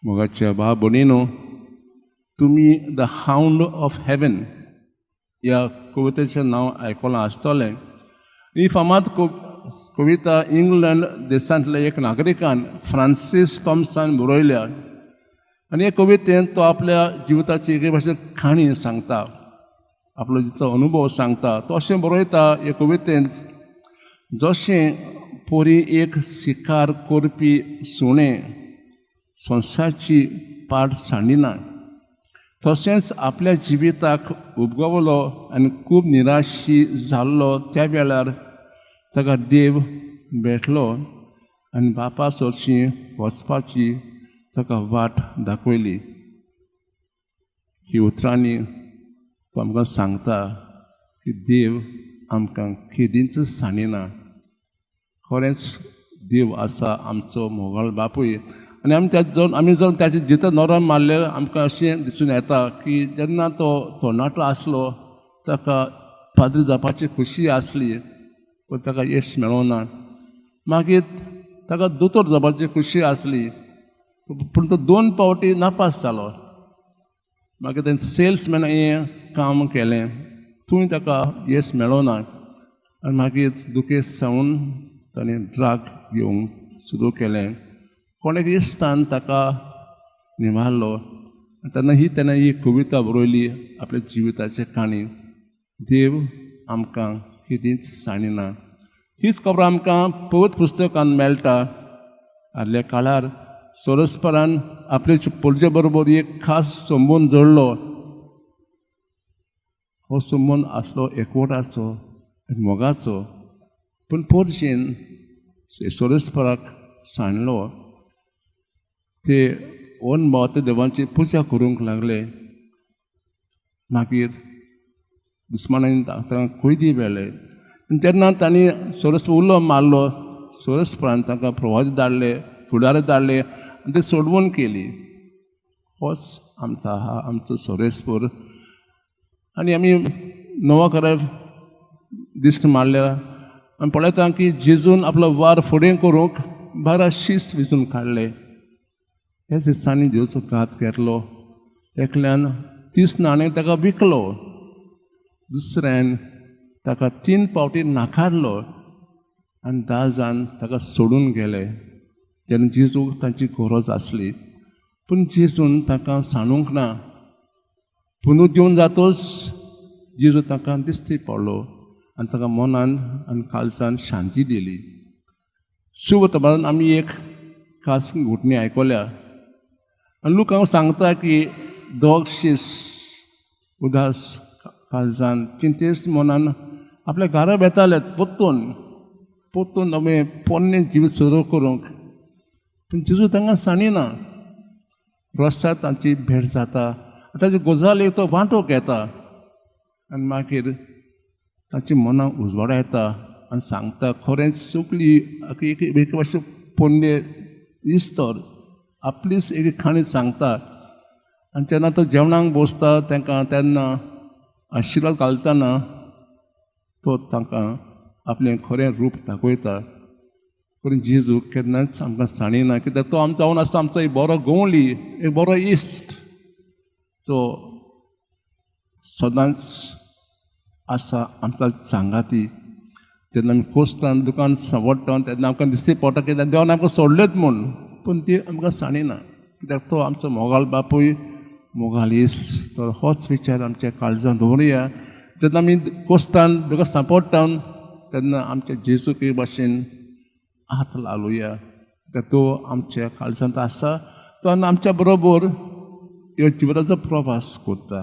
मोगाच्या भाव भयणीनो, तुम्ही द हाऊंड ऑफ हेवन ह्या कवितेचें नांव आयकलां आसतलें. ही फामाद कविता इंग्लंड देशांतल्या एक नागरिकान फ्रांसीस थॉम्सन बरयल्या. आनी हे कवितेंत तो आपल्या जिविताची एक भाशेन खाणी सांगता, आपलो जिचो अनुभव सांगता. तो अशें बरयता हे कवितेंत, जशें पोरी एक शिकार करपी सुणें संवसाराची पाट सांडिना, तशेंच आपल्या जिविताक उबगवलो आनी खूब निराशी जाल्लो त्या वेळार ताका देव भेटलो आनी बापा सोडशी वचपाची ताका वाट दाखयली. ही उतरांनी तो आमकां सांगता की देव आमकां केदींच सांडिना. खरेंच देव आसा आमचो मोगाळ बापूय. आनी आमी जर ताचे जितन नोरम मारले आमकां अशें दिसून येता की जेन्ना तो तरणाटो आसलो ताका पाद्री जावपाची खुशी आसली, पूण ताका यश मेळोना. मागीर ताका दोतोर जावपाची खुशी आसली, पूण तो 2 फावटी नापास जालो. मागीर ताणें सेल्समॅन हें काम केलें, थंय ताका यश मेळोना. आनी मागीर दुखेस्त जावन ताणें ड्रग घेवंक सुरू केलें. कोणेक इश्टान ताका निवारलो. तेन्ना ही कविता बरयली आपल्या जिविताची काणी. देव आमकां केदींच सांडिना. हीच खबर आमकां पवित्र पुस्तकांत मेळटा. आदल्या काळार सोरस्परान आपल्या पोरजे बरोबर एक खास संबंद जोडलो. हो संबंद आसलो एकवटाचो, मोगाचो. पूण पोरजेन सोरस्पराक सांडलो. ते ओन भाव देवाची पुजा करूंक लागले. मागीर दुस्मानांनी तांकां कोयदी वेले. तेन्ना तांणी सोरस्पर उलो मारलो. सोरस्परान तांकां प्रवास धाडले, फुडारी धाडले आनी ते सोडवण केली. होच आमचो सोरेस्पर. आनी आमी नवो खरें दिश्ट मारल्या आनी पळयता की जेजून आपलो वार फुडें करूंक 12 शीस विचून काडले. ह्या दिसांनी जेजूचो घात केलो. एकल्यान 30 नाणे ताका विकलो. दुसऱ्यान ताका 3 फावटी नाकारलो आनी 10 जाण ताका सोडून गेले जेन्ना जेजूक तांची गरज आसली. पूण जेजून ताका सांडूंक ना. पुनरुज्जीवन जातोच जेजू ताका दिश्टी पडलो आनी ताका मनान आनी काळजान शांती दिली. शुभ वर्तमानांत आमी एक खास घटणी आयकल्या. आनी लोक हांव सांगता की 2 शीस उदास काळजान चिंतेस्त मनान आपल्या घरा बेताले पोत्तून आमी पोन्ने जिवीत सुरू करूंक. पूण जेजू तांकां सांडिना. रस्त्यार तांची भेट जाता. ताची गजाली तो वांटोक येता आनी मागीर तांची मनां उजवाडा येता आनी सांगता खरेंच चुकली. एक भाशेन पोन्ने इस्तर आपलीच एक खाणी सांगता. आनी जेन्ना तो जेवणाक बसता तेन्ना आशिर्वाद घालतना तो तांकां आपलें खरें रूप दाखयता. पूण जेजू केन्नाच आमकां सांडिना. कित्याक तो आमचो जावन आसा आमचो एक बरो गवळी, एक बरो इश्ट जो सदांच आसा आमचा सांगाती. जेन्ना आमी कोसतान दुकान सांवडटा तेन्ना आमकां दिश्टी पडटा की देवान आमकां सोडलेत म्हूण. पूण ती आमकां सांडिना. कित्याक तो आमचो मोगाळ बापूय, मोगाळ इश्ट. तर होच विचार आमच्या काळजांत दवरुया. जेन्ना आमी कोसतान दुकान सांपडटा तेन्ना आमच्या जेजूक एक भाशेन हात लावया. कित्याक तो आमच्या काळजांत आसा. तो आमच्या बरोबर ह्यो जिविताचो प्रवास करता.